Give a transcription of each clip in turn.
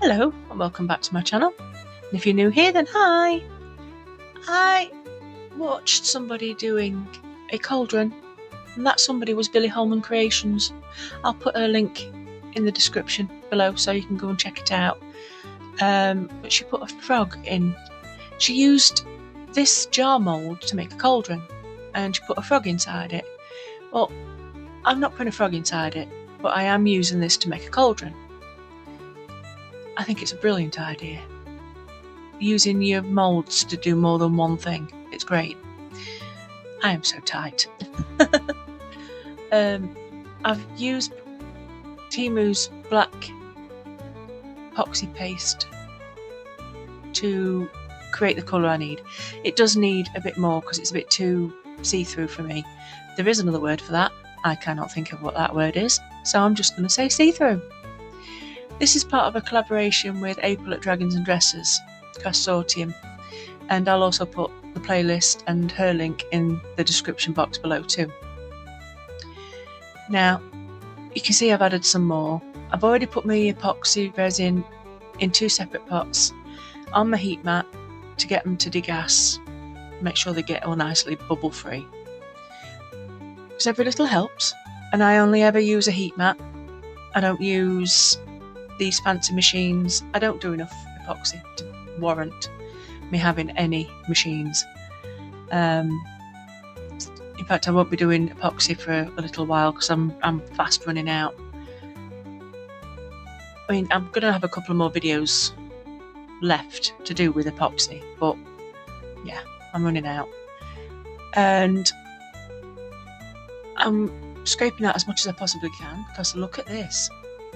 Hello and welcome back to my channel. And if you're new here, then hi! I watched somebody doing a cauldron, and that somebody was Billy Holman Creations. I'll put a link in the description below so you can go and check it out. But she put a frog in. She used this jar mould to make a cauldron, and she put a frog inside it. Well, I'm not putting a frog inside it, but I am using this to make a cauldron. I think it's a brilliant idea. Using your moulds to do more than one thing. It's great. I am so tight. I've used Timu's black epoxy paste to create the colour I need. It does need a bit more because it's a bit too see-through for me. There is another word for that. I cannot think of what that word is, so I'm just going to say see-through. This is part of a collaboration with April at Dragons and Dresses Consortium, and I'll also put the playlist and her link in the description box below too. Now, you can see I've added some more. I've already put my epoxy resin in 2 separate pots on my heat mat to get them to degas, make sure they get all nicely bubble free. Because every little helps, and I only ever use a heat mat. I don't use these fancy machines. I don't do enough epoxy to warrant me having any machines. In fact, I won't be doing epoxy for a little while because I'm fast running out. I mean, I'm going to have a couple of more videos left to do with epoxy, but yeah, I'm running out. And I'm scraping out as much as I possibly can because look at this.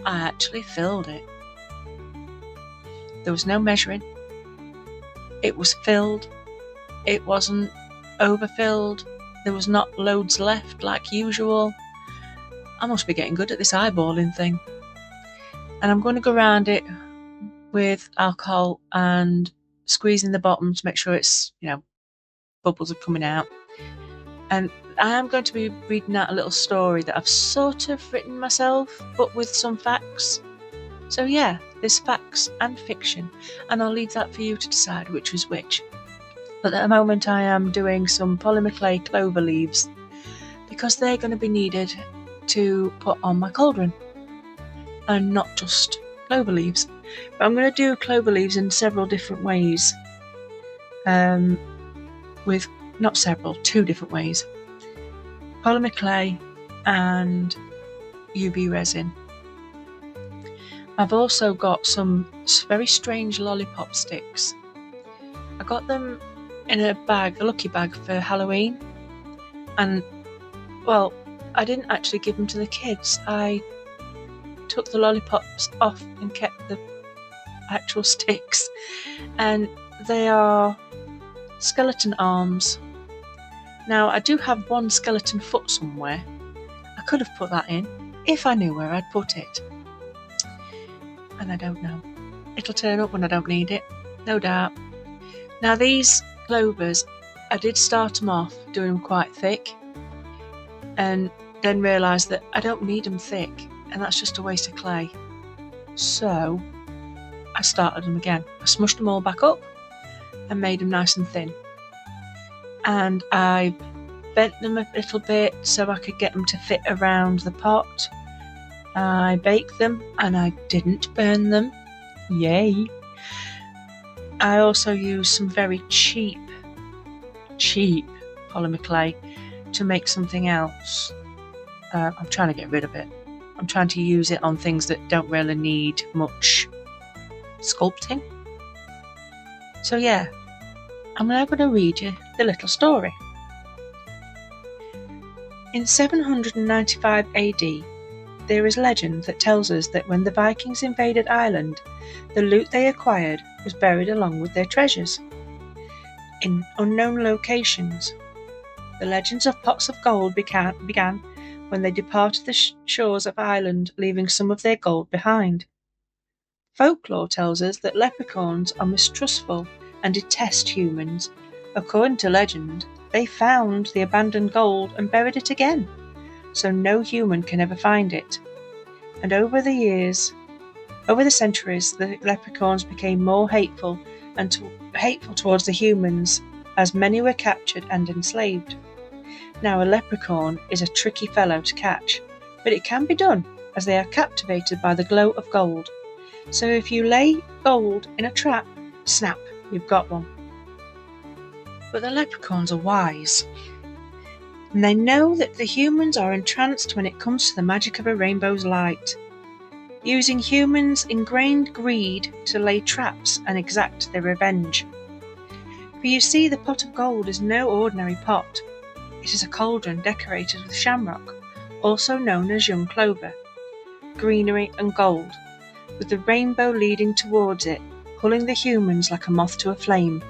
I actually filled it. There was no measuring. It was filled. It wasn't overfilled. There was not loads left like usual. I must be getting good at this eyeballing thing. And I'm going to go around it with alcohol and squeezing the bottom to make sure it's, bubbles are coming out. And I am going to be reading out a little story that I've sort of written myself, but with some facts. So yeah, there's facts and fiction, and I'll leave that for you to decide which is which. But at the moment I am doing some polymer clay clover leaves, because they're going to be needed to put on my cauldron, and not just clover leaves. But I'm going to do clover leaves in several different ways, with not several, 2 different ways. Polymer clay and UV resin. I've also got some very strange lollipop sticks. I got them in a bag, a lucky bag for Halloween, and well, I didn't actually give them to the kids. I took the lollipops off and kept the actual sticks, and they are skeleton arms. Now, I do have one skeleton foot somewhere. I could have put that in if I knew where I'd put it. And I don't know. It'll turn up when I don't need it, no doubt. Now, these clovers, I did start them off doing them quite thick, and then realised that I don't need them thick, and that's just a waste of clay. So, I started them again. I smushed them all back up and made them nice and thin. And I bent them a little bit so I could get them to fit around the pot. I baked them and I didn't burn them. Yay! I also used some very cheap polymer clay to make something else. I'm trying to get rid of it. I'm trying to use it on things that don't really need much sculpting. So yeah, I'm now going to read you the little story. In 795 AD, there is legend that tells us that when the Vikings invaded Ireland, the loot they acquired was buried along with their treasures. In unknown locations, the legends of pots of gold began when they departed the shores of Ireland, leaving some of their gold behind. Folklore tells us that leprechauns are mistrustful and detest humans. According to legend, they found the abandoned gold and buried it again, so no human can ever find it. And over the years, Over the centuries, the leprechauns became more hateful hateful towards the humans, as many were captured and enslaved. Now, a leprechaun is a tricky fellow to catch, but it can be done, as they are captivated by the glow of gold. So if you lay gold in a trap, snap, you've got one. But the leprechauns are wise, and they know that the humans are entranced when it comes to the magic of a rainbow's light, using humans' ingrained greed to lay traps and exact their revenge. For you see, the pot of gold is no ordinary pot. It is a cauldron decorated with shamrock, also known as young clover, greenery and gold, with the rainbow leading towards it, pulling the humans like a moth to a flame.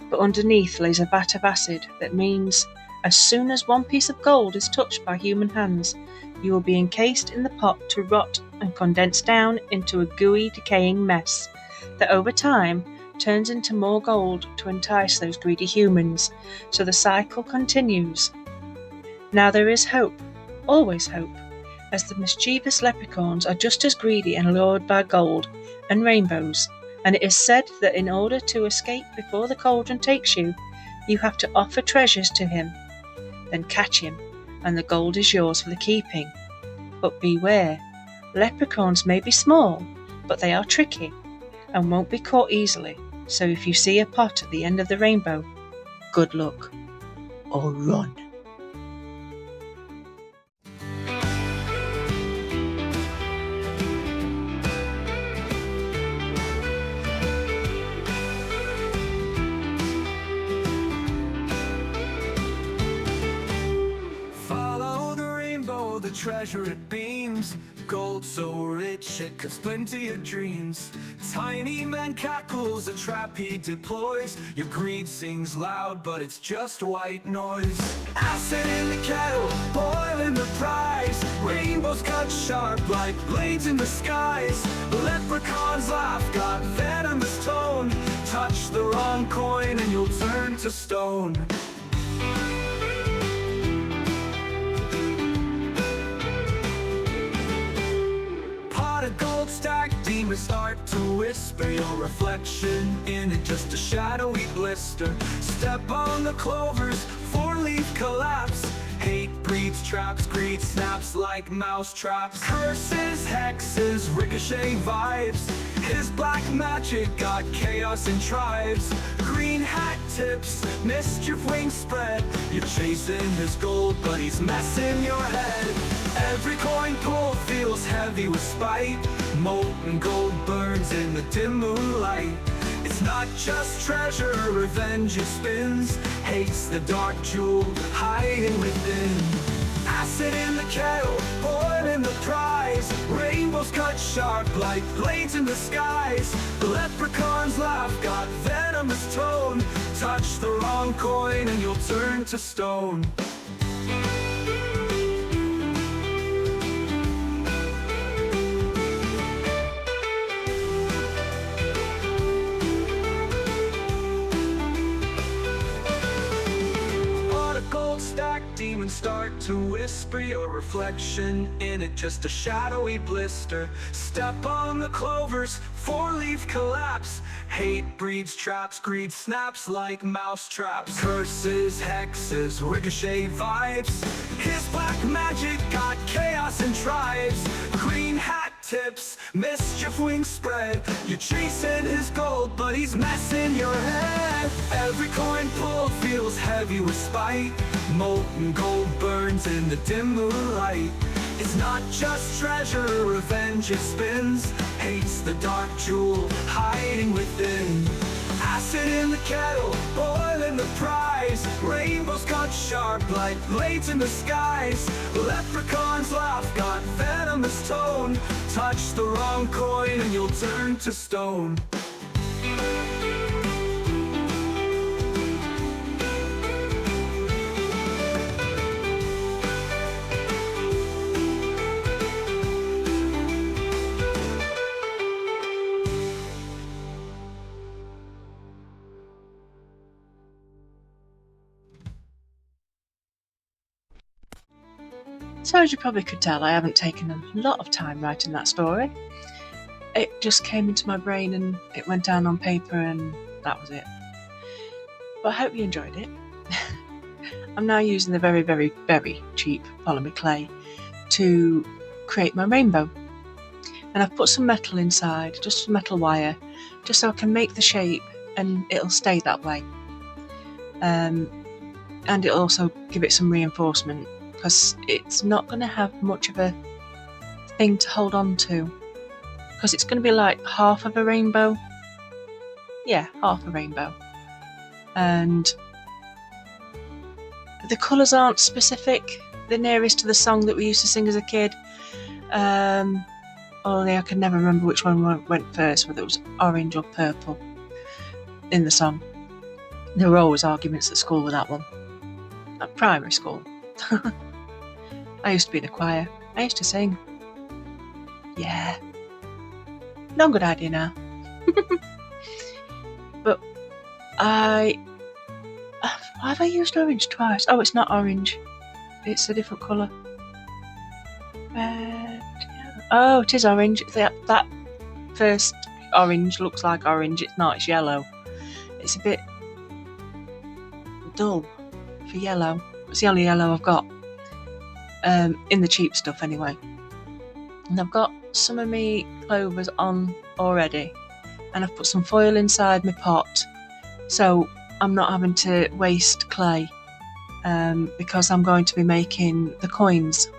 But underneath lays a vat of acid that means as soon as one piece of gold is touched by human hands, you will be encased in the pot to rot and condense down into a gooey, decaying mess that over time turns into more gold to entice those greedy humans, so the cycle continues. Now there is hope, always hope, as the mischievous leprechauns are just as greedy and lured by gold and rainbows, and it is said that in order to escape before the cauldron takes you, you have to offer treasures to him, then catch him, and the gold is yours for the keeping. But beware, leprechauns may be small, but they are tricky, and won't be caught easily, so if you see a pot at the end of the rainbow, good luck, or run. Treasure it beams, gold so rich it cuts plenty of dreams. Tiny man cackles, a trap he deploys. Your greed sings loud, but it's just white noise. Acid in the kettle, boiling the prize. Rainbows cut sharp like blades in the skies. Leprechauns laugh, got venomous tone. Touch the wrong coin and you'll turn to stone. Gold stack, demons start to whisper. Your reflection in it, just a shadowy blister. Step on the clovers, four-leaf collapse. Hate breeds traps, greed snaps like mouse traps. Curses, hexes, ricochet vibes. His black magic got chaos in tribes. Green hat tips, mischief wings spread. You're chasing his gold, but he's messing your head. Every coin pulled feels heavy with spite. Molten gold burns in the dim moonlight. It's not just treasure, revenge it spins. Hates the dark jewel hiding within. Acid in the kettle, boiling the prize. Rainbows cut sharp like blades in the skies. The leprechauns laugh, got venomous tone. Touch the wrong coin and you'll turn to stone. Demons start to whisper, your reflection in it, just a shadowy blister. Step on the clovers, four-leaf collapse. Hate breeds traps, greed snaps like mouse traps. Curses, hexes, ricochet vibes. His black magic got chaos in tribes. Green hat tips, mischief wings spread. You're chasing his gold, but he's messing your head. Every coin pulled feels heavy with spite. Molten gold burns in the dim moonlight. It's not just treasure, revenge it spins. Hates the dark jewel hiding within. Acid in the kettle, boiling the prize. Rainbows cut sharp like blades in the skies. Leprechauns laugh, got venomous tone. Touch the wrong coin and you'll turn to stone. So as you probably could tell, I haven't taken a lot of time writing that story. it just came into my brain and it went down on paper and that was it. But I hope you enjoyed it. I'm now using the very, very, very cheap polymer clay to create my rainbow. And I've put some metal inside, just some metal wire, just so I can make the shape and it'll stay that way. And it'll also give it some reinforcement because it's not going to have much of a thing to hold on to, because it's going to be like half of a rainbow. Yeah, half a rainbow. And the colours aren't specific. They're nearest to the song that we used to sing as a kid. Only I can never remember which one went first, whether it was orange or purple in the song. There were always arguments at school with that one. At primary school. I used to be in a choir. I used to sing. Yeah. No good idea now. But why have I used orange twice? Oh, it's not orange. It's a different colour. Red. Oh, it is orange. That first orange looks like orange. It's not. It's yellow. It's a bit dull for yellow. It's the only yellow I've got. In the cheap stuff anyway. And I've got some of my clovers on already. And I've put some foil inside my pot. So I'm not having to waste clay. Because I'm going to be making the coins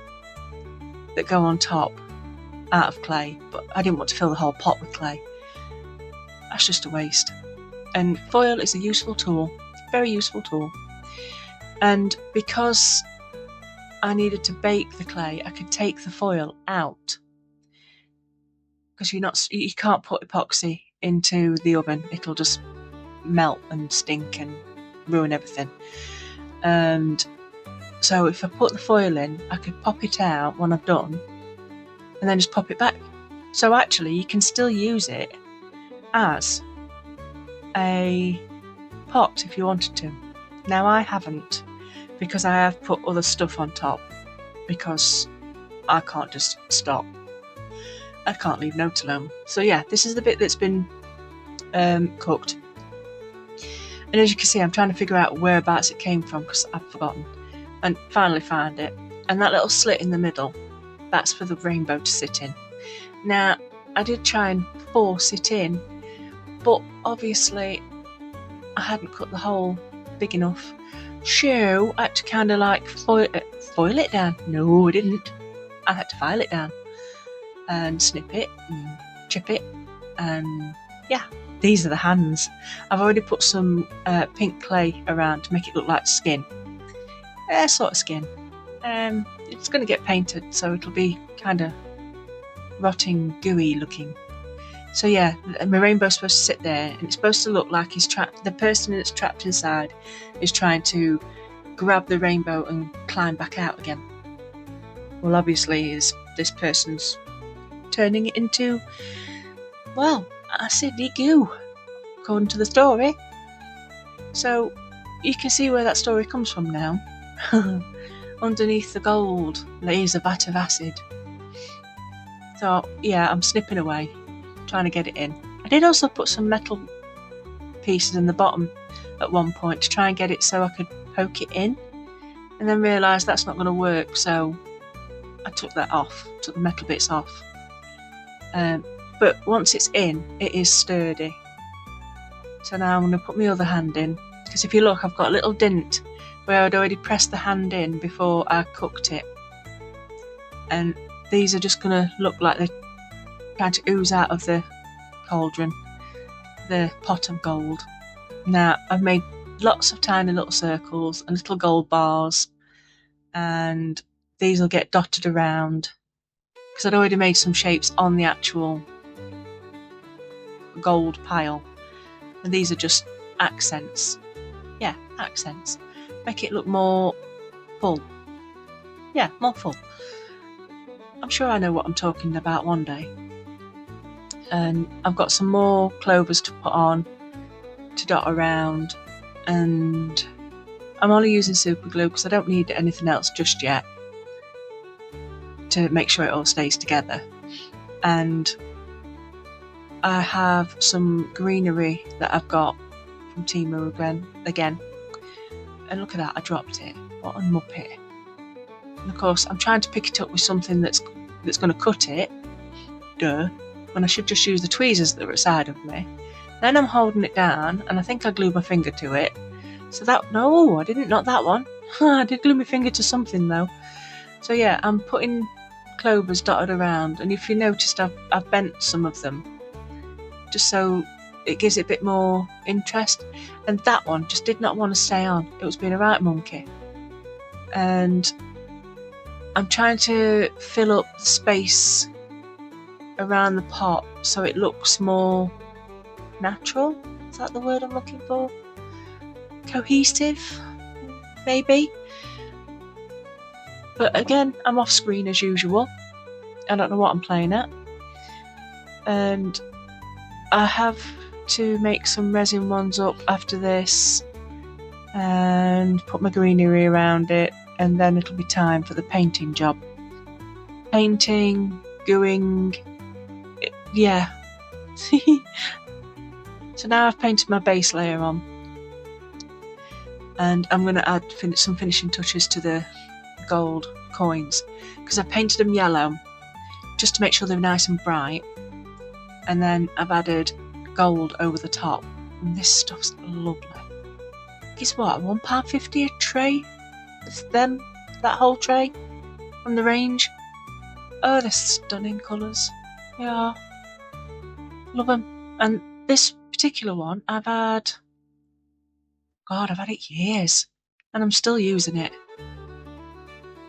that go on top out of clay, but I didn't want to fill the whole pot with clay. That's just a waste. And foil is a useful tool, very useful tool. And because I needed to bake the clay, I could take the foil out, because you can't put epoxy into the oven. It'll just melt and stink and ruin everything. And so if I put the foil in, I could pop it out when I've done and then just pop it back. So actually you can still use it as a pot if you wanted to. Now I haven't, because I have put other stuff on top, because I can't just stop. I can't leave note alone. So yeah, this is the bit that's been cooked. And as you can see, I'm trying to figure out whereabouts it came from because I've forgotten. And finally found it. And that little slit in the middle, that's for the rainbow to sit in. Now, I did try and force it in, but obviously I hadn't cut the hole big enough. So I had to kind of like foil it down. No, I didn't. I had to file it down and snip it and chip it, and yeah. These are the hands. I've already put some pink clay around to make it look like skin. Sort of skin. It's going to get painted, so it'll be kind of rotting, gooey looking. So yeah, my rainbow's supposed to sit there, and it's supposed to look like the person that's trapped inside is trying to grab the rainbow and climb back out again. Well, obviously, this person's turning it into, well, acidy goo, according to the story. So you can see where that story comes from now. Underneath the gold lays a vat of acid. So yeah, I'm snipping away, trying to get it in. I did also put some metal pieces in the bottom at one point to try and get it so I could poke it in, and then realised that's not going to work, so I took the metal bits off. But once it's in, it is sturdy. So now I'm going to put my other hand in, because if you look, I've got a little dint where I'd already pressed the hand in before I cooked it. And these are just going to look like they're trying to ooze out of the cauldron, the pot of gold. Now, I've made lots of tiny little circles and little gold bars, and these will get dotted around, because I'd already made some shapes on the actual gold pile, and these are just accents. Yeah, accents. Make it look more full. Yeah, more full. I'm sure I know what I'm talking about one day. And I've got some more clovers to put on to dot around, and I'm only using super glue because I don't need anything else just yet to make sure it all stays together. And I have some greenery that I've got from Temu again. And look at that, I dropped it. What a muppet. And of course, I'm trying to pick it up with something that's going to cut it. Duh. When I should just use the tweezers that are outside of me. Then I'm holding it down, and I think I glued my finger to it. So no, I didn't, not that one. I did glue my finger to something though. So yeah, I'm putting clovers dotted around, and if you noticed, I've bent some of them, just so it gives it a bit more interest. And that one just did not want to stay on. It was being a right monkey. And I'm trying to fill up the space around the pot so it looks more natural. Is that the word I'm looking for? Cohesive, maybe. But again, I'm off screen as usual. I don't know what I'm playing at. And I have to make some resin ones up after this and put my greenery around it, and then it'll be time for the painting job. Painting, gooing, yeah. So now I've painted my base layer on, and I'm going to add some finishing touches to the gold coins, because I painted them yellow just to make sure they're nice and bright, and then I've added gold over the top, and this stuff's lovely. Guess what, £1.50 a tray? It's them, that whole tray from the range. Oh, they're stunning colours. Yeah, love them. And this particular one, I've had it years, and I'm still using it.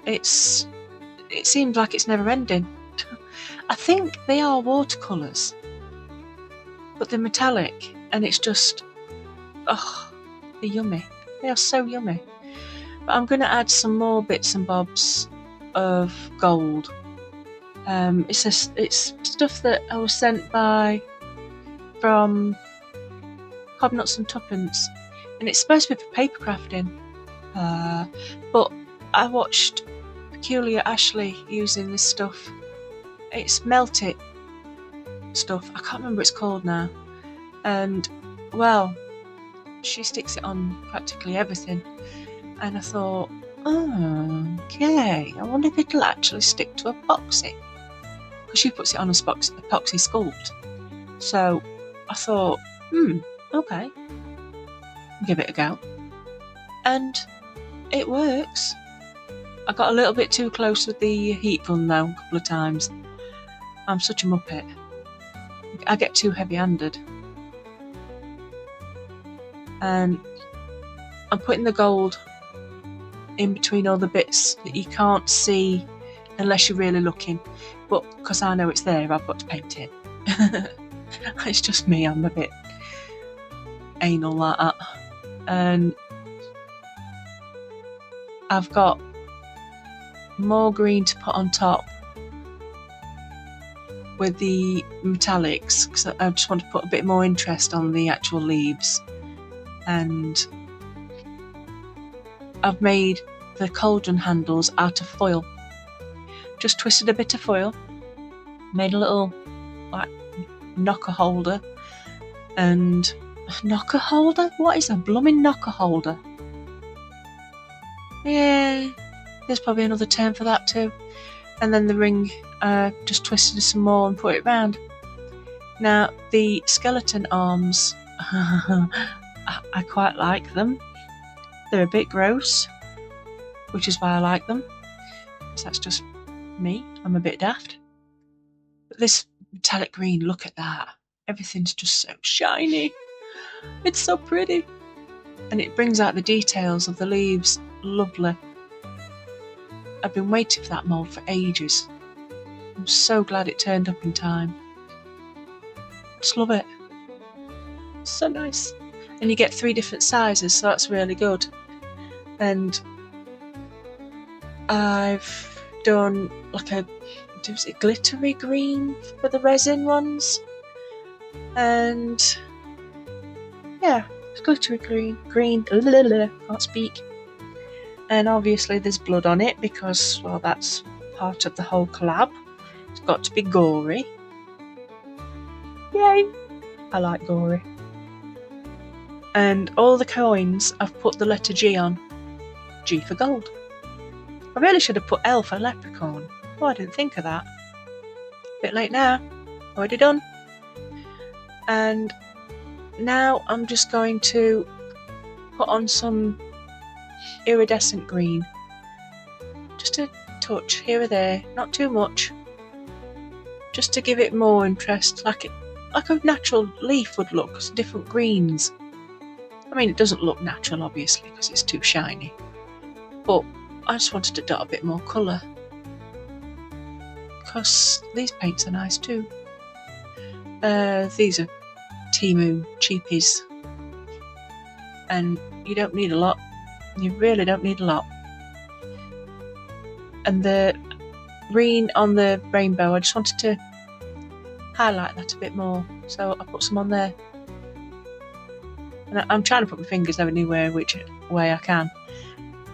It seems like it's never ending. I think they are watercolours, but they're metallic, and it's just, they're yummy. They are so yummy. But I'm going to add some more bits and bobs of gold. It's stuff that I was sent from Cobnuts and Tuppence, and it's supposed to be for paper crafting. But I watched Peculiar Ashley using this stuff. It's melty stuff. I can't remember what it's called now. And well, she sticks it on practically everything. And I thought, okay, I wonder if it'll actually stick to epoxy, because she puts it on a epoxy sculpt. So I thought, okay, give it a go. And it works. I got a little bit too close with the heat gun though a couple of times. I'm such a muppet. I get too heavy-handed. And I'm putting the gold in between all the bits that you can't see unless you're really looking. But because I know it's there, I've got to paint it. It's just me, I'm a bit anal like that. And I've got more green to put on top with the metallics, because I just want to put a bit more interest on the actual leaves. And I've made the cauldron handles out of foil. Just twisted a bit of foil, made a little like knocker holder. And knocker holder? What is a blooming knocker holder? Yeah, there's probably another term for that too. And then the ring, just twisted some more and put it round. Now the skeleton arms, I quite like them. They're a bit gross, which is why I like them. So that's just me. I'm a bit daft. But this metallic green, look at that. Everything's just so shiny. It's so pretty. And it brings out the details of the leaves. Lovely. I've been waiting for that mould for ages. I'm so glad it turned up in time. Just love it. So nice. And you get 3 different sizes, so that's really good. And I've done like a glittery green for the resin ones. And yeah, it's glittery green, can't speak. And obviously there's blood on it because, well, that's part of the whole collab. It's got to be gory. Yay! I like gory. And all the coins I've put the letter G on. G for gold. I really should have put L for leprechaun. Oh, I didn't think of that. Bit late now. Already done. And now I'm just going to put on some iridescent green. Just a touch here or there, not too much. Just to give it more interest, like a natural leaf would look, different greens. I mean, it doesn't look natural, obviously, because it's too shiny. But I just wanted to dot a bit more colour. Because these paints are nice too. These are Temu cheapies. And you don't need a lot. You really don't need a lot. And the green on the rainbow, I just wanted to highlight that a bit more. So I put some on there. And I'm trying to put my fingers anywhere which way I can.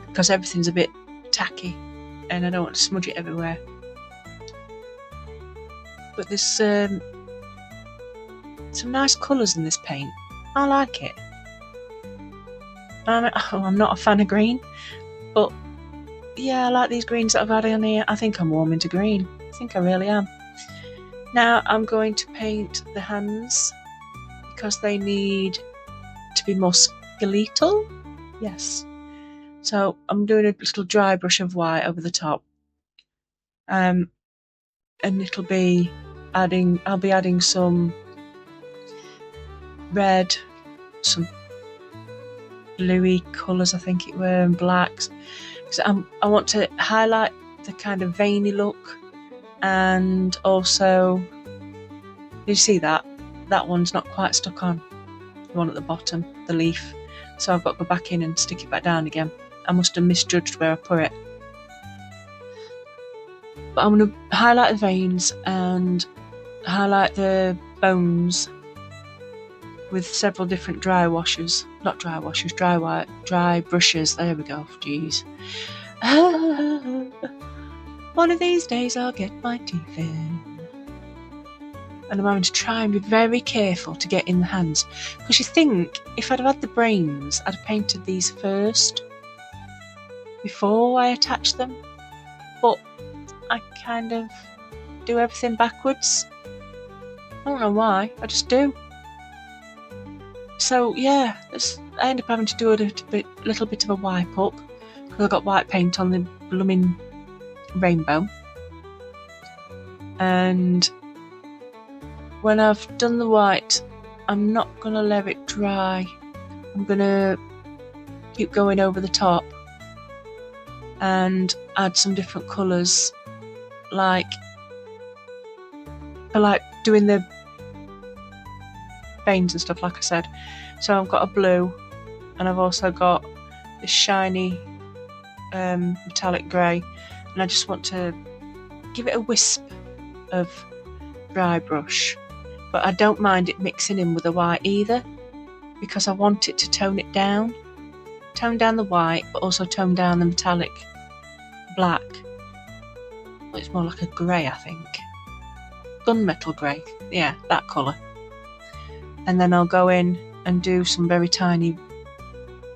Because everything's a bit tacky. And I don't want to smudge it everywhere. But there's some nice colours in this paint. I like it. I'm not a fan of green, but yeah, I like these greens that I've had on here. I think I'm warm into green. I think I really am. Now I'm going to paint the hands because they need to be more skeletal. Yes. So I'm doing a little dry brush of white over the top. And I'll be adding some red, some bluey colours, I think it were, and blacks. So I want to highlight the kind of veiny look, and also, did you see that? That one's not quite stuck on. The one at the bottom, the leaf. So I've got to go back in and stick it back down again. I must have misjudged where I put it. But I'm going to highlight the veins and highlight the bones with several different dry brushes. There we go. Jeez. One of these days I'll get my teeth in. And I'm having to try and be very careful to get in the hands. Because you think, if I'd have had the brains, I'd have painted these first, before I attach them. But I kind of do everything backwards. I don't know why, I just do. So yeah, I end up having to do a little bit of a wipe up, because I've got white paint on the blooming rainbow. And when I've done the white, I'm not going to let it dry. I'm going to keep going over the top and add some different colours, like doing the veins and stuff, like I said. So I've got a blue, and I've also got this shiny metallic grey, and I just want to give it a wisp of dry brush, but I don't mind it mixing in with the white either, because I want it to tone it down. Tone down the white, but also tone down the metallic black. Well, it's more like a grey, I think. Gunmetal grey. Yeah, that colour. And then I'll go in and do some very tiny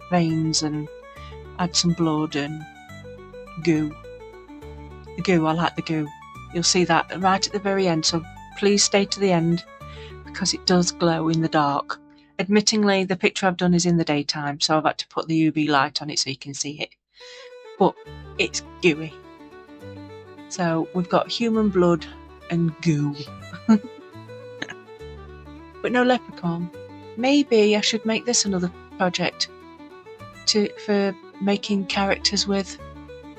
veins and add some blood and goo. The goo, I like the goo. You'll see that right at the very end, so please stay to the end, because it does glow in the dark. Admittingly, the picture I've done is in the daytime, so I've had to put the UV light on it so you can see it. But it's gooey. So we've got human blood and goo. But no leprechaun. Maybe I should make this another project for making characters with,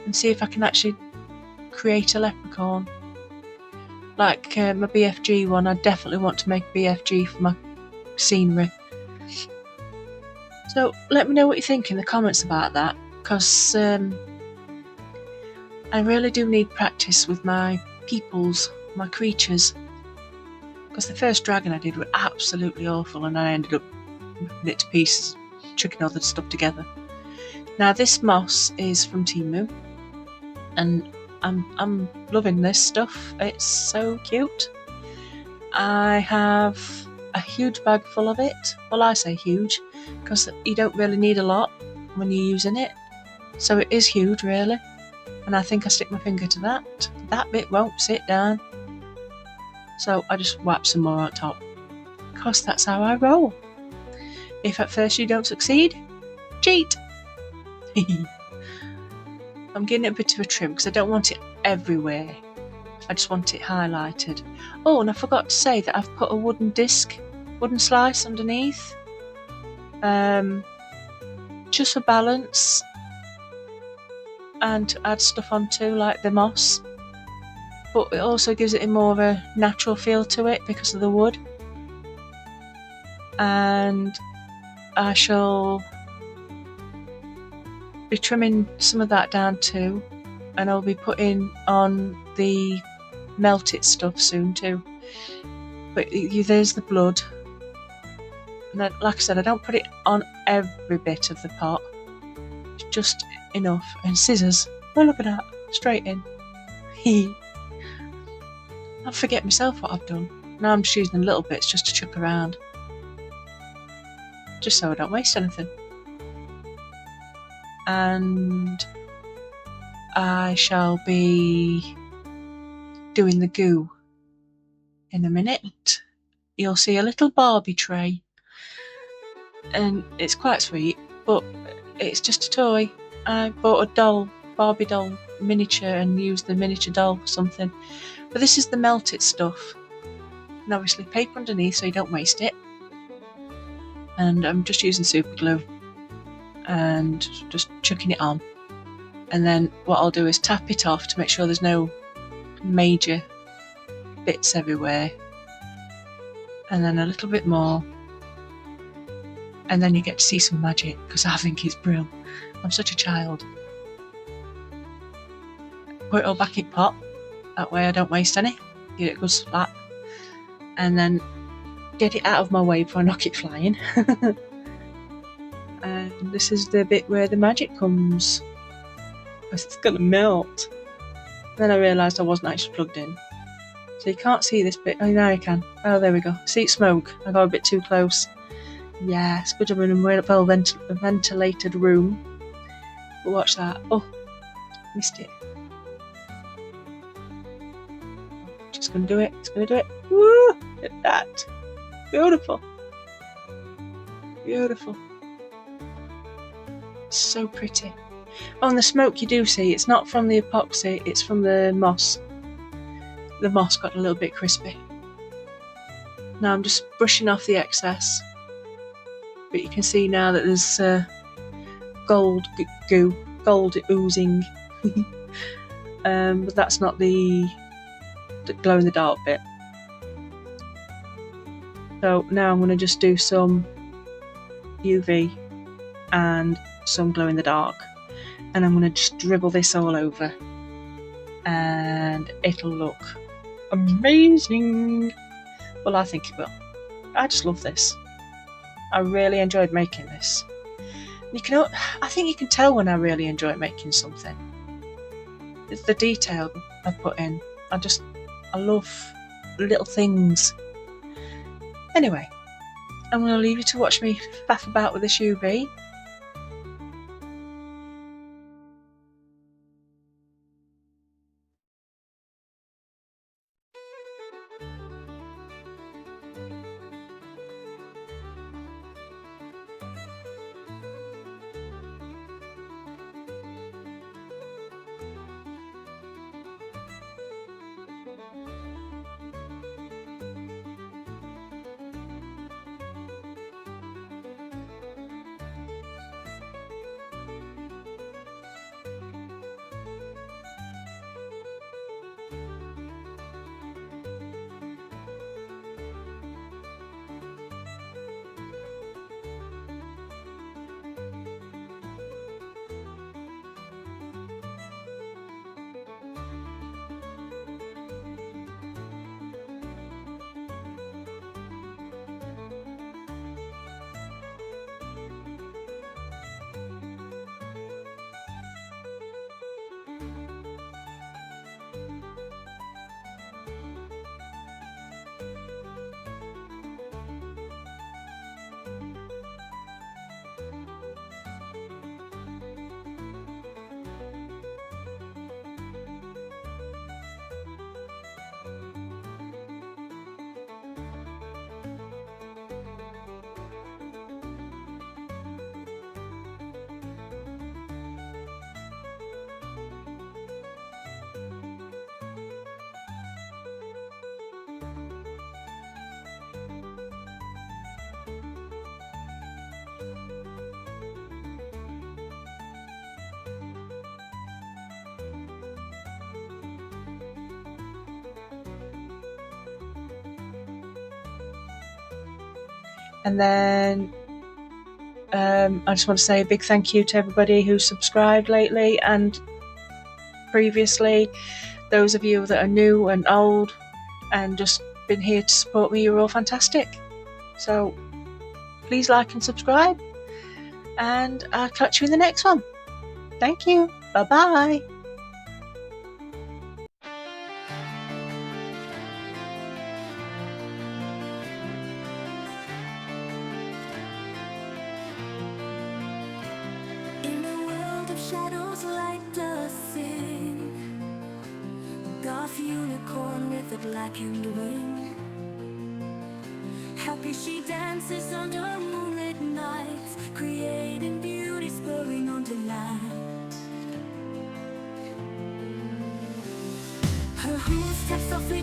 and see if I can actually create a leprechaun. Like my BFG one, I definitely want to make BFG for my scenery. So let me know what you think in the comments about that, because I really do need practice with my peoples, my creatures. Because the first dragon I did were absolutely awful, and I ended up ripping it to pieces, chucking all the stuff together. Now this moss is from Temu, and I'm loving this stuff. It's so cute. I have a huge bag full of it. Well, I say huge because you don't really need a lot when you're using it. So it is huge, really. And I think I stick my finger to that. That bit won't sit down. So I just whap some more on top. Because that's how I roll. If at first you don't succeed, cheat! I'm giving it a bit of a trim because I don't want it everywhere. I just want it highlighted. Oh, and I forgot to say that I've put a wooden slice underneath. Just for balance. And to add stuff onto, like the moss. But it also gives it more of a natural feel to it because of the wood. And I shall be trimming some of that down too, and I'll be putting on the melted stuff soon too. But there's the blood, and then, like I said, I don't put it on every bit of the pot, it's just enough. And scissors, oh look at that, straight in. I forget myself what I've done. Now I'm just using little bits just to chuck around, just so I don't waste anything. And I shall be doing the goo in a minute. You'll see a little Barbie tray, and it's quite sweet, but it's just a toy. I bought a Barbie doll miniature, and used the miniature doll for something. But this is the melted stuff, and obviously paper underneath so you don't waste it. And I'm just using super glue and just chucking it on. And then what I'll do is tap it off to make sure there's no major bits everywhere. And then a little bit more. And then you get to see some magic, because I think it's brilliant. I'm such a child. Put it all back in pot. That way I don't waste any. Get it good flat. And then get it out of my way before I knock it flying. And this is the bit where the magic comes, because it's gonna melt. Then I realised I wasn't actually plugged in, so you can't see this bit. Oh, now you can. Oh, there we go. See smoke. I got a bit too close. Yes, good job in a well ventilated room. But watch that. Oh, missed it. Just gonna do it. It's gonna do it. Woo! Look at that. Beautiful. Beautiful. So pretty. Oh, and the smoke you do see, it's not from the epoxy, it's from the moss. The moss got a little bit crispy. Now I'm just brushing off the excess, but you can see now that there's gold goo, gold oozing. But that's not the glow in the dark bit. So now I'm going to just do some UV and some glow in the dark, and I'm going to just dribble this all over, and it'll look amazing. Well, I think it will. I just love this. I really enjoyed making this. I think you can tell when I really enjoy making something. It's the detail I put in. I love little things. Anyway, I'm going to leave you to watch me faff about with this UV. And then I just want to say a big thank you to everybody who subscribed lately and previously. Those of you that are new and old and just been here to support me, you're all fantastic. So please like and subscribe, and I'll catch you in the next one. Thank you. Bye bye. In a world of shadows, light does sing. Goth unicorn with a blackened wing. Happy she dances under moonlit nights, creating beauty, spurring on delight. Her hooves step softly